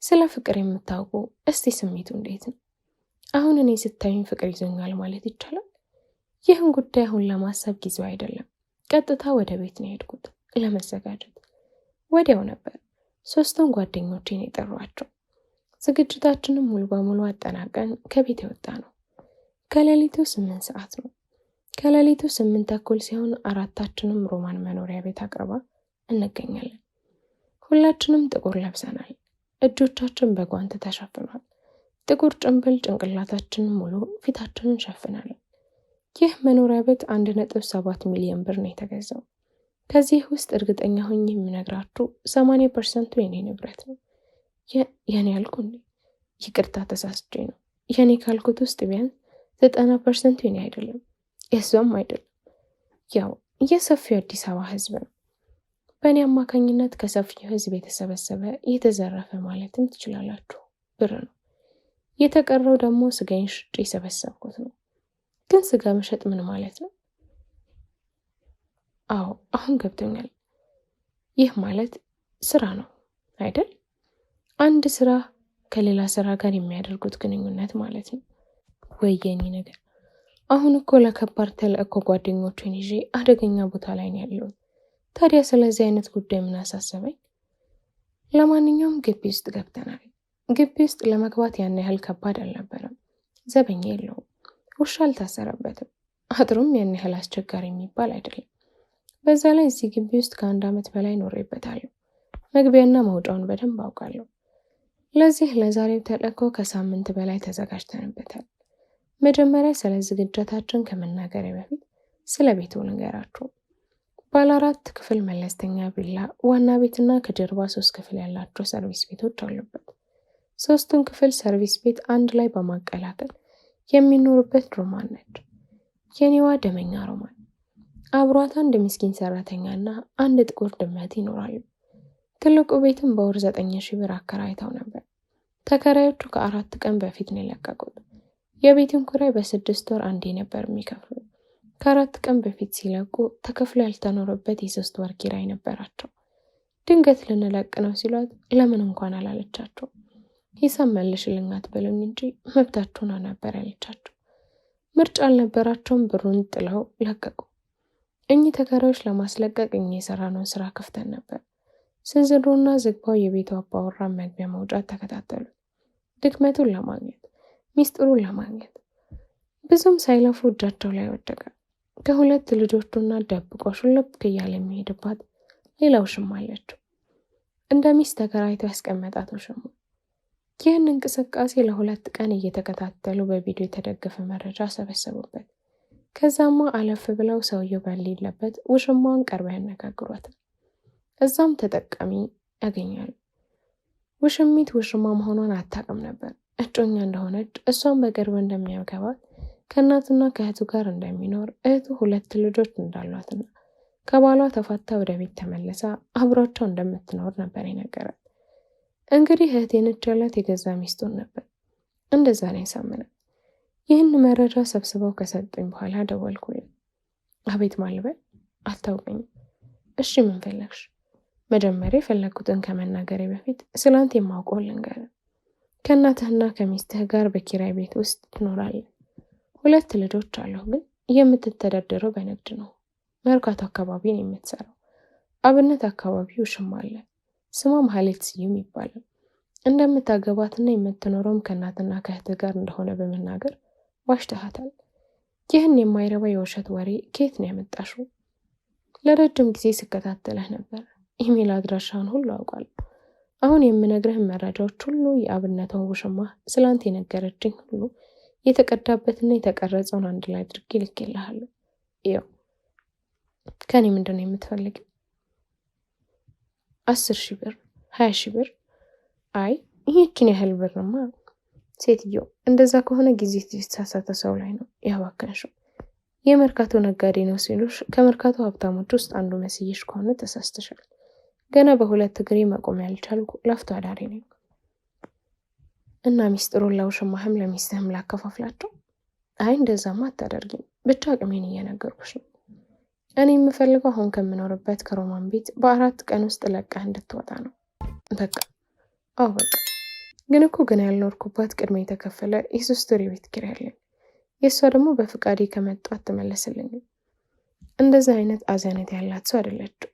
ስለ ፍቅር የምታውቁ እስቲ ስሜቱ እንዴት ነው? አሁን እኔ ስታዩኝ ፍቅር ይዞኛል ማለት ይቻላል? ይህን ጉዳይ አሁን ለማሰብ ጊዜው አይደለም። ቀጥታ ወደ ቤት ነው የሄድኩት ለመዘጋጀት። ወዲያው ነበር 3ቱን ጓደኞቼን የጠሯቸው። ዝግጅታችንም ሙሉ በሙሉ አጠናቀን ከቤት የወጣ ነው። ከሌሊቱ 8 ሰዓት ነው። ከሌሊቱ 8 ተኩል ሲሆን 4ታችንም ሮማን መኖሪያ ቤት አቅርባ እንገኛለን። ሁላችንም ጥቁር ለብሰናል። እጆቻችን በጓንት ተሸፍኗል። ጥቁር ጭንብል ጭንቅላታችንን ሙሉ ፊታችንን ሸፍናል። ይህ መኖሪያ ቤት 1.7 ሚሊዮን ብር ነው የተገዛው። ከዚህ ውስጥ እርግጠኛ ሆኜ የምነግራችሁ 80% የኔ ንብረት ነው። የኔ ያልኩ እንዴ? ይቅርታ ተሳስቼ ነው። የኔ ካልኩት ውስጥ ቢያንስ 90% የኔ አይደለም፣ የሷም አይደለም። ያው የሰፊው አዲስ አበባ ህዝብ ነው። በእኔ አማካኝነት ከሰፊው ህዝብ የተሰበሰበ የተዘረፈ ማለትም ትችላላችሁ ብር ነው። የተቀረው ደግሞ ስጋዬን ሽጬ የሰበሰብኩት ነው። ግን ስጋ መሸጥ ምን ማለት ነው? አዎ አሁን ገብቶኛል። ይህ ማለት ስራ ነው አይደል? አንድ ስራ ከሌላ ስራ ጋር የሚያደርጉት ግንኙነት ማለት ነው። ወየኔ ነገር! አሁን እኮ ለከባድ ተልእኮ ጓደኞቼን ይዤ አደገኛ ቦታ ላይ ነው ያለሁት። ታዲያ ስለዚህ አይነት ጉዳይ ምን አሳሰበኝ? ለማንኛውም ግቢ ውስጥ ገብተናል። ግቢ ውስጥ ለመግባት ያን ያህል ከባድ አልነበረም። ዘበኛ የለውም፣ ውሻ አልታሰረበትም። አጥሩም ያን ያህል አስቸጋሪ የሚባል አይደለም። በዛ ላይ እዚህ ግቢ ውስጥ ከ1 ዓመት በላይ ኖሬበታለሁ። መግቢያና መውጫውን በደንብ አውቃለሁ። ለዚህ ለዛሬው ተልእኮ ከሳምንት በላይ ተዘጋጅተንበታል። መጀመሪያ ስለ ዝግጅታችን ከመናገሬ በፊት ስለ ቤቱ ልንገራችሁ። ባለ 4 ክፍል መለስተኛ ቪላ ዋና ቤትና ከጀርባ 3 ክፍል ያላቸው ሰርቪስ ቤቶች አሉበት። 3ቱን ክፍል ሰርቪስ ቤት አንድ ላይ በማቀላቀል የሚኖሩበት ሮማን ነች። የኔዋ ደመኛ ሮማን። አብሯት አንድ ምስኪን ሰራተኛና አንድ ጥቁር ድመት ይኖራሉ። ትልቁ ቤትም በወር 9,000 ብር አከራይተው ነበር። ተከራዮቹ ከ4 ቀን በፊት ነው የለቀቁት። የቤቱን ኪራይ በ6 ወር አንዴ ነበር የሚከፍሉ። ከ4 ቀን በፊት ሲለቁ ተከፍሎ ያልተኖረበት የ3 ወር ኪራይ ነበራቸው። ድንገት ልንለቅ ነው ሲሏት ለምን እንኳን አላለቻቸው። ሂሳብ መልሽልኝ አትበሉኝ እንጂ መብታችሁን ነበር ያለቻቸው። ምርጫ አልነበራቸውም። ብሩን ጥለው ለቀቁ። እኚህ ተከራዮች ለማስለቀቅ እኛ የሰራነውን ስራ ከፍተን ነበር። ስንዝሩና ዝግባው የቤቱ አባወራ መግቢያ መውጫት ተከታተሉ። ድክመቱን ለማግኘት ሚስጥሩን ለማግኘት ብዙም ሳይለፉ እጃቸው ላይ ወደቀ። ከ2 ልጆቹና ደብቆ ሹልክ እያለ የሚሄድባት ሌላ ውሽማ አለችው። እንደ ሚስት ተከራይቶ ያስቀመጣት ውሽማ። ይህን እንቅስቃሴ ለ2 ቀን እየተከታተሉ በቪዲዮ የተደገፈ መረጃ ሰበሰቡበት። ከዛማ አለፍ ብለው ሰውየው በሌለበት ውሽማውን ቀርበው ያነጋግሯታል። እዛም ተጠቃሚ ያገኛሉ። ውሽሚት ውሽማ መሆኗን አታውቅም ነበር። እጮኛ እንደሆነች እሷን በቅርብ እንደሚያገባት ከእናቱና ከእህቱ ጋር እንደሚኖር እህቱ 2 ልጆች እንዳሏትና ከባሏ ተፋታ ወደ ቤት ተመልሳ አብሯቸው እንደምትኖር ነበር የነገራት። እንግዲህ እህቴን እቻላት የገዛ ሚስቱን ነበር። እንደዛ ነው የሳመናት። ይህን መረጃ ሰብስበው ከሰጡኝ በኋላ ደወልኩልኝ። አቤት ማልበል? አልታውቀኝም። እሺ ምን ፈለግሽ? መጀመሪያ የፈለግኩትን ከመናገሬ በፊት ስላንተ የማውቀውን ልንገር። ከእናትህና ከሚስትህ ጋር በኪራይ ቤት ውስጥ ትኖራለህ። 2 ልጆች አሉህ፣ ግን የምትተዳደረው በንግድ ነው። መርካቶ አካባቢ ነው የምትሰራው። አብነት አካባቢ ውሽማ አለ። ስሟ ማህሌት ስዩም ይባላል። እንደምታገባትና የምትኖረውም ከእናትና ከእህትህ ጋር እንደሆነ በመናገር ዋሽተሃታል። ይህን የማይረባ የውሸት ወሬ ከየት ነው ያመጣሽው? ለረጅም ጊዜ ስከታተለህ ነበር። ኢሜል አድራሻህን ሁሉ አውቃለሁ። አሁን የምነግርህን መረጃዎች ሁሉ የአብነቷን ውሽማ ስላንተ የነገረችኝ ሁሉ የተቀዳበትና የተቀረጸውን አንድ ላይ አድርጌ ልኬልሃለሁ። ይኸው። ከኔ ምንድን ነው የምትፈልጊው? 10,000 ብር? 20,000 ብር? አይ ይህችን ያህል ብርማ። ሴትዮ፣ እንደዛ ከሆነ ጊዜ የተሳሳተ ሰው ላይ ነው ያባከንሽው። የመርካቶ ነጋዴ ነው ሲሉሽ ከመርካቶ ሀብታሞች ውስጥ አንዱ መስየሽ ከሆነ ተሳስተሻል። ገና በ2 እግሬ መቆም ያልቻልኩ ላፍቶ አዳሪ ነኝ። እና ሚስጥሩን ለውሽማህም ለሚስትህም ላከፋፍላቸው? አይ እንደዛማ አታደርጊም። ብቻ አቅሜን እየነገርኩሽ ነው። እኔ የምፈልገው አሁን ከምኖርበት ከሮማን ቤት በ4 ቀን ውስጥ ለቀህ እንድትወጣ ነው። በቃ። አዎ በቃ። ግን እኮ ገና ያልኖርኩባት ቅድመ የተከፈለ የ3 ወር የቤት ኪራይ አለኝ። የእሷ ደግሞ በፍቃዴ ከመጣ አትመለስልኝም። እንደዚህ አይነት አዛነት ያላት ሰው አይደለችም።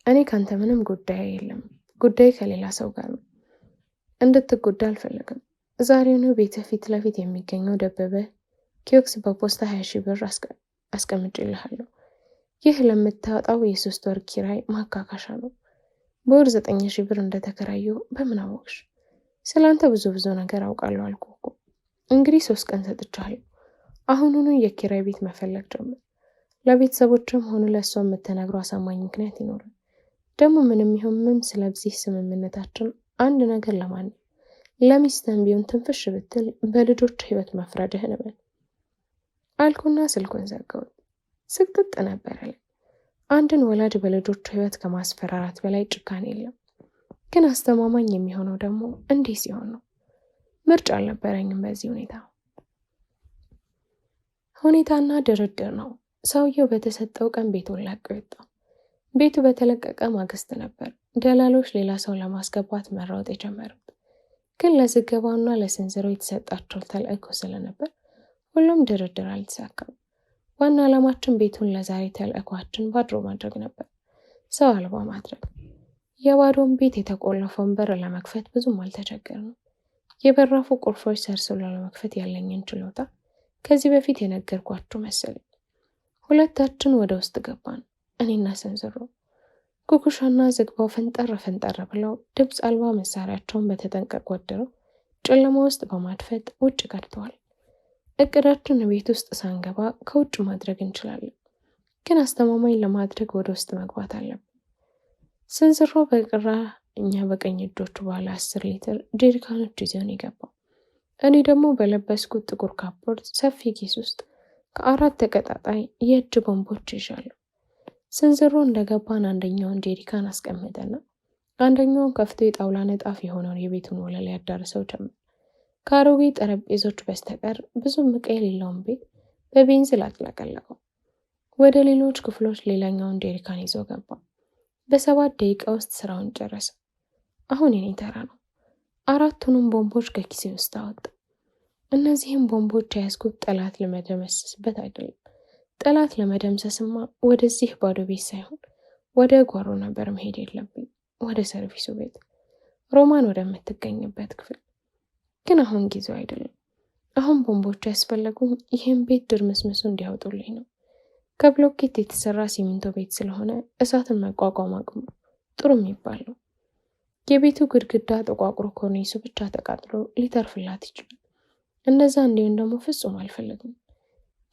እኔ ካንተ ምንም ጉዳይ የለም። ጉዳይ ከሌላ ሰው ጋር ነው። እንድትጎዳ አልፈልግም። ዛሬውኑ ቤት ፊት ለፊት የሚገኘው ደበበ ኪዮክስ በፖስታ 20,000 ብር አስቀምጬልሃለሁ። ይህ ለምታወጣው የ3 ወር ኪራይ ማካካሻ ነው። በወር 9,000 ብር እንደተከራየው በምን አወቅሽ? ስላንተ ብዙ ነገር አውቃለሁ አልኩህ እኮ። እንግዲህ 3 ቀን ሰጥቻለሁ። አሁኑኑ የኪራይ ቤት መፈለግ ጀምር። ለቤተሰቦችም ሆኑ ለእሷ የምትነግረው አሳማኝ ምክንያት ይኖራል። ደግሞ ምንም ይሁን ምን ስለዚህ ስምምነታችን አንድ ነገር ለማን ለሚስትህም ቢሆን ትንፍሽ ብትል በልጆች ህይወት መፍረድህን እመን አልኩና ስልኩን ዘጋሁት። ስቅጥጥ ነበር አለ። አንድን ወላጅ በልጆች ህይወት ከማስፈራራት በላይ ጭካኔ የለም። ግን አስተማማኝ የሚሆነው ደግሞ እንዲህ ሲሆን ነው። ምርጫ አልነበረኝም በዚህ ሁኔታና ድርድር ነው። ሰውየው በተሰጠው ቀን ቤቱን ለቆ ወጣ። ቤቱ በተለቀቀ ማግስት ነበር ደላሎች ሌላ ሰው ለማስገባት መራወጥ የጀመሩት። ግን ለዝገባውና ለስንዝሮ የተሰጣቸው ተልእኮ ስለነበር ሁሉም ድርድር አልተሳካም። ዋና ዓላማችን ቤቱን ለዛሬ ተልእኳችን ባድሮ ማድረግ ነበር፣ ሰው አልባ ማድረግ። የባዶን ቤት የተቆለፈውን በር ለመክፈት ብዙም አልተቸገርንም። የበራፉ ቁልፎች ሰርስሎ ለመክፈት ያለኝን ችሎታ ከዚህ በፊት የነገርኳችሁ መሰለኝ። ሁለታችን ወደ ውስጥ ገባን፣ እኔና ስንዝሮ። ኩኩሻና ዝግባው ፈንጠር ብለው ድምፅ አልባ መሳሪያቸውን በተጠንቀቅ ወድረው ጨለማ ውስጥ በማድፈጥ ውጭ ቀርተዋል። እቅዳችን ቤት ውስጥ ሳንገባ ከውጭ ማድረግ እንችላለን፣ ግን አስተማማኝ ለማድረግ ወደ ውስጥ መግባት አለብን። ስንዝሮ በግራ እኛ በቀኝ እጆቹ ባለ 10 ሊትር ጀሪካኖች ይዘን የገባው። እኔ ደግሞ በለበስኩት ጥቁር ካፖርት ሰፊ ኪስ ውስጥ ከ4 ተቀጣጣይ የእጅ ቦምቦች ይዣለሁ። ስንዝሮ እንደገባን አንደኛውን ጀሪካን አስቀምጠና አንደኛውን ከፍቶ የጣውላ ነጣፍ የሆነውን የቤቱን ወለል ያዳርሰው ጀመር። ከአሮጌ ጠረጴዞች በስተቀር ብዙም ዕቃ የሌለውን ቤት በቤንዚል አጥለቀለቀው። ወደ ሌሎች ክፍሎች ሌላኛውን ጀሪካን ይዞ ገባ። በ7 ደቂቃ ውስጥ ስራውን ጨረሰ። አሁን የኔ ተራ ነው። 4ቱንም ቦምቦች ከኪሴ ውስጥ አወጣ። እነዚህም ቦምቦች የያዝኩት ጠላት ለመደምሰስበት አይደለም። ጠላት ለመደምሰስማ ወደዚህ ባዶ ቤት ሳይሆን ወደ ጓሮ ነበር መሄድ የለብኝ፣ ወደ ሰርቪሱ ቤት፣ ሮማን ወደምትገኝበት ክፍል። ግን አሁን ጊዜው አይደለም። አሁን ቦምቦቹ ያስፈለጉኝ ይህን ቤት ድርምስምሱ እንዲያወጡልኝ ነው። ከብሎኬት የተሰራ ሲሚንቶ ቤት ስለሆነ እሳትን መቋቋም አቅሙ ጥሩ የሚባል ነው። የቤቱ ግድግዳ ተቋቁሮ ኮርኒሱ ብቻ ተቃጥሎ ሊተርፍላት ይችላል። እንደዛ እንዲሆን ደግሞ ፍጹም አልፈልግም።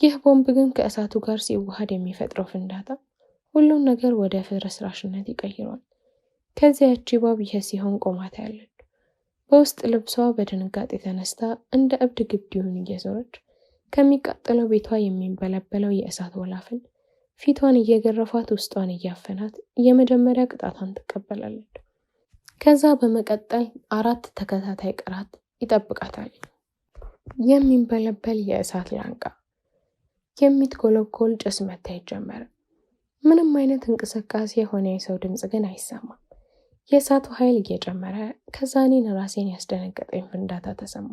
ይህ ቦምብ ግን ከእሳቱ ጋር ሲዋሃድ የሚፈጥረው ፍንዳታ ሁሉን ነገር ወደ ፍርስራሽነት ይቀይሯል። ከዚያ ያቺ ባብ ይሄ ሲሆን ቆማታ ያለች በውስጥ ልብሷ በድንጋጤ ተነስታ እንደ እብድ ግቢውን እየዞረች ከሚቃጠለው ቤቷ የሚንበለበለው የእሳት ወላፈን ፊቷን እየገረፋት ውስጧን እያፈናት የመጀመሪያ ቅጣቷን ትቀበላለች። ከዛ በመቀጠል 4 ተከታታይ ቀናት ይጠብቃታል። የሚንበለበል የእሳት ላንቃ፣ የሚትኮለኮል ጭስ መታየት ጀመረ። ምንም አይነት እንቅስቃሴ የሆነ የሰው ድምጽ ግን አይሰማም። የእሳቱ ኃይል እየጨመረ ከዛ እኔን ራሴን ያስደነገጠኝ ፍንዳታ ተሰማ።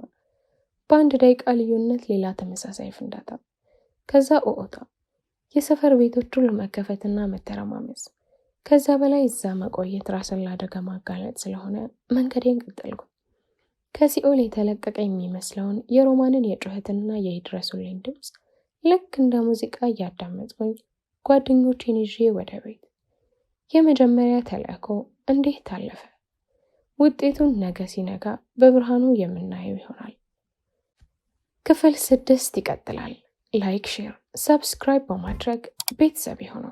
በአንድ ደቂቃ ልዩነት ሌላ ተመሳሳይ ፍንዳታ፣ ከዛ ኦኦታ፣ የሰፈር ቤቶች ሁሉ መከፈትና መተረማመስ። ከዛ በላይ እዛ መቆየት ራስን ለአደጋ ማጋለጥ ስለሆነ መንገዴን ቀጠልኩ። ከሲኦል የተለቀቀ የሚመስለውን የሮማንን የጩኸትና የይድረሱልኝ ድምፅ ልክ እንደ ሙዚቃ እያዳመጥኩኝ ጓደኞቼን ይዤ ወደ ቤት። የመጀመሪያ ተልእኮ እንዴት ታለፈ? ውጤቱን ነገ ሲነጋ በብርሃኑ የምናየው ይሆናል። ክፍል 6 ይቀጥላል። ላይክ፣ ሼር፣ ሰብስክራይብ በማድረግ ቤተሰብ ይሁኑ።